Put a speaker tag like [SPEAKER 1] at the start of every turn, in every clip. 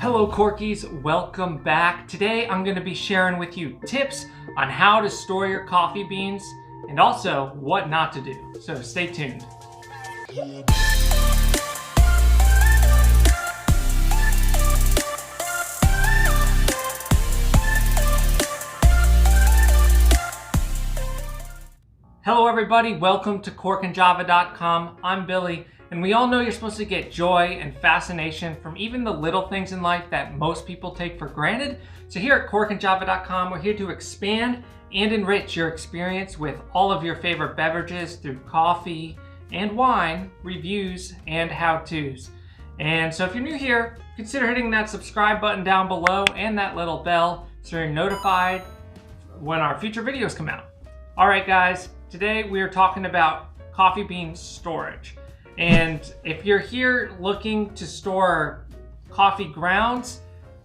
[SPEAKER 1] Hello Corkies, welcome back. Today I'm going to be sharing with you tips on how to store your coffee beans and also what not to do. So stay tuned. Hello everybody, welcome to corkandjava.com. I'm Billy. And we all know you're supposed to get joy and fascination from even the little things in life that most people take for granted. So here at corkandjava.com, we're here to expand and enrich your experience with all of your favorite beverages through coffee and wine, reviews, and how-tos. And so if you're new here, consider hitting that subscribe button down below and that little bell so you're notified when our future videos come out. All right, guys, today we are talking about coffee bean storage. And if you're here looking to store coffee grounds,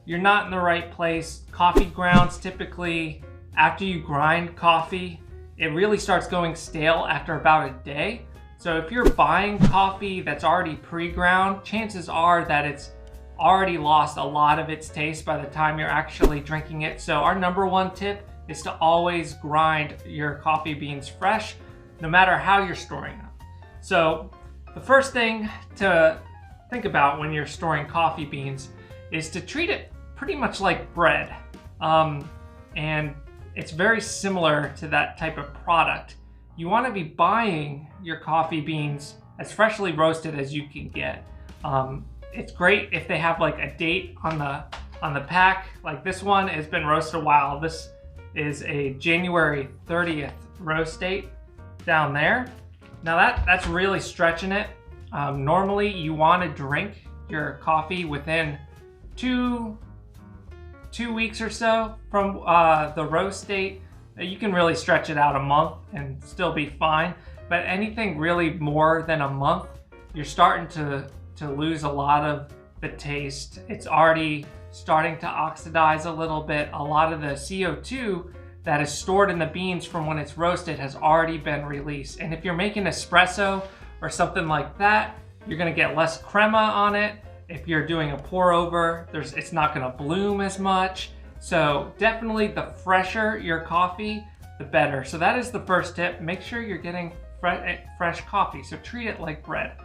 [SPEAKER 1] you're not in the right place. Coffee grounds, typically after you grind coffee, it really starts going stale after about a day. So if you're buying coffee that's already pre-ground, chances are that it's already lost a lot of its taste by the time you're actually drinking it. So our number one tip is to always grind your coffee beans fresh, no matter how you're storing them. So the first thing to think about when you're storing coffee beans is to treat it pretty much like bread. And it's very similar to that type of product. You want to be buying your coffee beans as freshly roasted as you can get. It's great if they have like a date on the pack. Like this one has been roasted a while. This is a January 30th roast date down there. Now that's really stretching it. Normally you want to drink your coffee within two weeks or so from the roast date. You can really stretch it out a month and still be fine. But anything really more than a month, you're starting to lose a lot of the taste. It's already starting to oxidize a little bit. A lot of the CO2 that is stored in the beans from when it's roasted has already been released. And if you're making espresso or something like that, you're gonna get less crema on it. If you're doing a pour over, it's not gonna bloom as much. So definitely the fresher your coffee, the better. So that is the first tip. Make sure you're getting fresh coffee. So treat it like bread.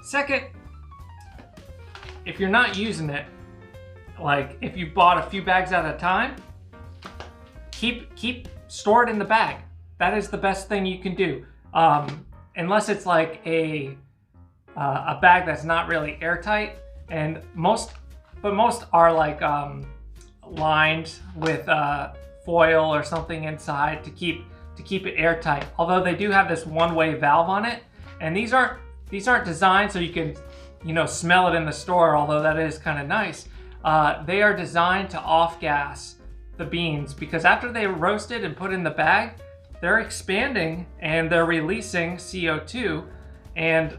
[SPEAKER 1] Second, if you're not using it, like if you bought a few bags at a time, store it in the bag. That is the best thing you can do. Unless it's like a bag that's not really airtight, and most are like lined with foil or something inside to keep it airtight. Although they do have this one-way valve on it, and these aren't designed so you can smell it in the store. Although that is kind of nice. They are designed to off-gas the beans, because after they roasted and put in the bag, they're expanding and they're releasing CO2, and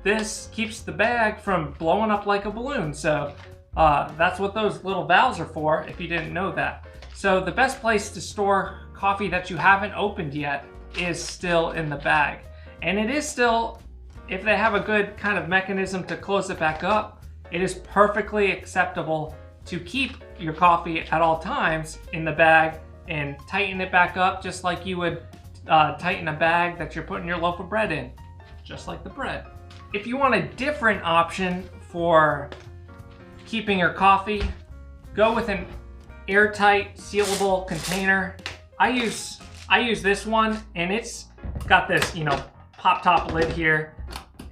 [SPEAKER 1] this keeps the bag from blowing up like a balloon. So that's what those little valves are for, if you didn't know that. So the best place to store coffee that you haven't opened yet is still in the bag. And it is still, if they have a good kind of mechanism to close it back up, it is perfectly acceptable to keep your coffee at all times in the bag and tighten it back up just like you would tighten a bag that you're putting your loaf of bread in, just like the bread. If you want a different option for keeping your coffee, go with an airtight sealable container. I use this one, and it's got this pop top lid here,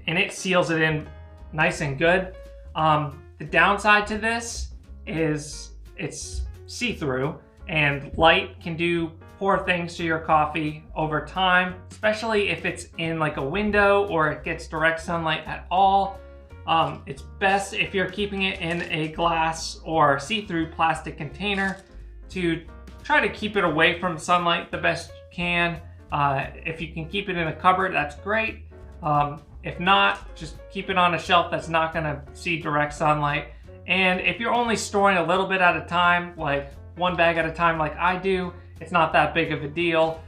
[SPEAKER 1] and it seals it in nice and good. The downside to this is it's see-through, and light can do poor things to your coffee over time, especially if it's in like a window or it gets direct sunlight at all. It's best if you're keeping it in a glass or see-through plastic container to try to keep it away from sunlight the best you can. If you can keep it in a cupboard, that's great. If not, just keep it on a shelf that's not gonna see direct sunlight. And if you're only storing a little bit at a time, like one bag at a time like I do, it's not that big of a deal.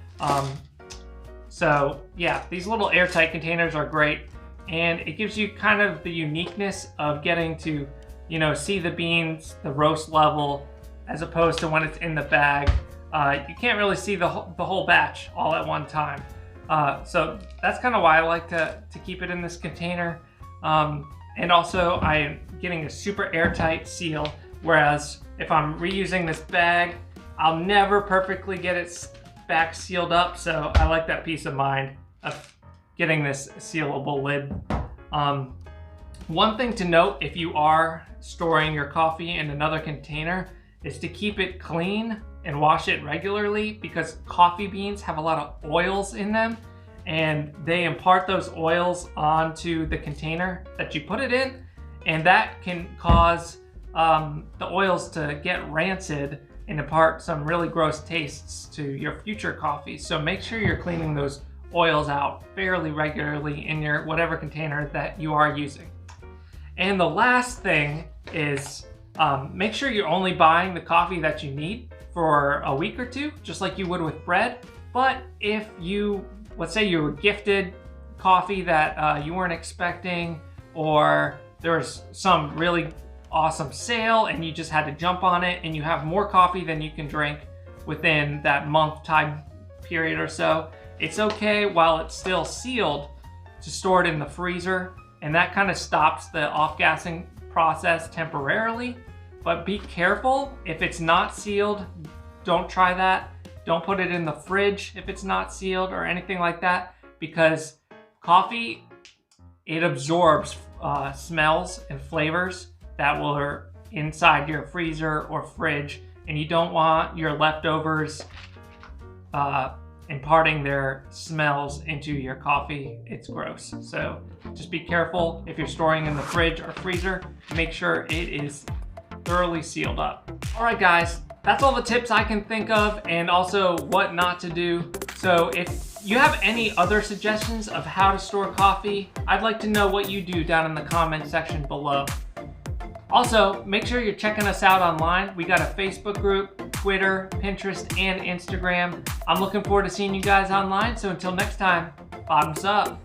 [SPEAKER 1] So yeah, these little airtight containers are great, and it gives you kind of the uniqueness of getting to, you know, see the beans, the roast level, as opposed to when it's in the bag. You can't really see the whole batch all at one time. So that's kind of why I like to keep it in this container. And also I'm getting a super airtight seal, whereas if I'm reusing this bag, I'll never perfectly get it back sealed up. So I like that peace of mind of getting this sealable lid. One thing to note if you are storing your coffee in another container is to keep it clean and wash it regularly, because coffee beans have a lot of oils in them and they impart those oils onto the container that you put it in, and that can cause the oils to get rancid and impart some really gross tastes to your future coffee. So make sure you're cleaning those oils out fairly regularly in your whatever container that you are using. And the last thing is make sure you're only buying the coffee that you need for a week or two, just like you would with bread. But if you, let's say you were gifted coffee that you weren't expecting, or there was some really awesome sale and you just had to jump on it, and you have more coffee than you can drink within that month time period or so, it's okay while it's still sealed to store it in the freezer, and that kind of stops the off-gassing process temporarily. But be careful, if it's not sealed, don't try that. Don't put it in the fridge if it's not sealed or anything like that, because coffee, it absorbs smells and flavors that were inside your freezer or fridge, and you don't want your leftovers imparting their smells into your coffee. It's gross. So just be careful if you're storing in the fridge or freezer. Make sure it is thoroughly sealed up. All right, guys, that's all the tips I can think of, and also what not to do. So if you have any other suggestions of how to store coffee, I'd like to know what you do down in the comment section below. Also, make sure you're checking us out online. We got a Facebook group, Twitter, Pinterest, and Instagram. I'm looking forward to seeing you guys online. So until next time, bottoms up.